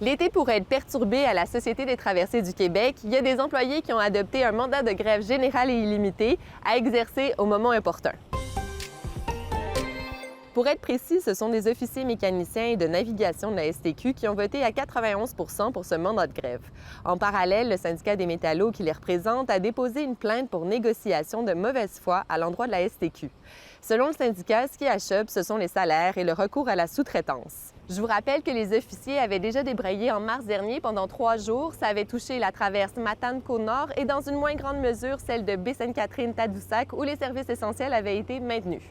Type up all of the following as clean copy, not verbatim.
L'été pourrait être perturbé à la Société des traversiers du Québec. Il y a des employés qui ont adopté un mandat de grève général et illimité à exercer au moment opportun. Pour être précis, ce sont des officiers mécaniciens et de navigation de la STQ qui ont voté à 91 % pour ce mandat de grève. En parallèle, le syndicat des métallos qui les représente a déposé une plainte pour négociation de mauvaise foi à l'endroit de la STQ. Selon le syndicat, ce qui achoppe, ce sont les salaires et le recours à la sous-traitance. Je vous rappelle que les officiers avaient déjà débrayé en mars dernier pendant 3 jours. Ça avait touché la traverse Matane-Côte-Nord et dans une moins grande mesure celle de Baie-Sainte-Catherine-Tadoussac où les services essentiels avaient été maintenus.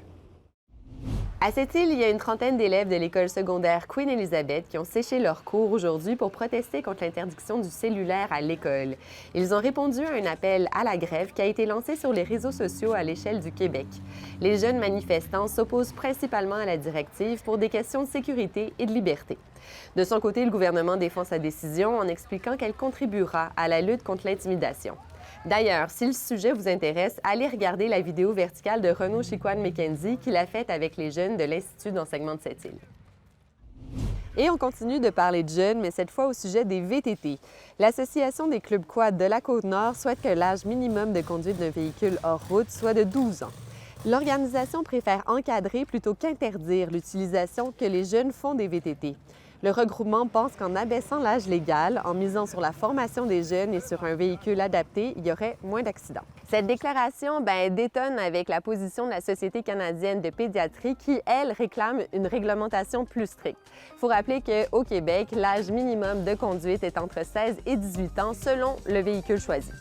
À cette île, il y a une trentaine d'élèves de l'école secondaire Queen Elizabeth qui ont séché leurs cours aujourd'hui pour protester contre l'interdiction du cellulaire à l'école. Ils ont répondu à un appel à la grève qui a été lancé sur les réseaux sociaux à l'échelle du Québec. Les jeunes manifestants s'opposent principalement à la directive pour des questions de sécurité et de liberté. De son côté, le gouvernement défend sa décision en expliquant qu'elle contribuera à la lutte contre l'intimidation. D'ailleurs, si le sujet vous intéresse, allez regarder la vidéo verticale de Renaud Chicoine-Mackenzie qu'il a faite avec les jeunes de l'Institut d'enseignement de cette île. Et on continue de parler de jeunes, mais cette fois au sujet des VTT. L'Association des clubs quad de la Côte-Nord souhaite que l'âge minimum de conduite d'un véhicule hors route soit de 12 ans. L'organisation préfère encadrer plutôt qu'interdire l'utilisation que les jeunes font des VTT. Le regroupement pense qu'en abaissant l'âge légal, en misant sur la formation des jeunes et sur un véhicule adapté, il y aurait moins d'accidents. Cette déclaration détonne avec la position de la Société canadienne de pédiatrie qui, elle, réclame une réglementation plus stricte. Il faut rappeler qu'au Québec, l'âge minimum de conduite est entre 16 et 18 ans selon le véhicule choisi.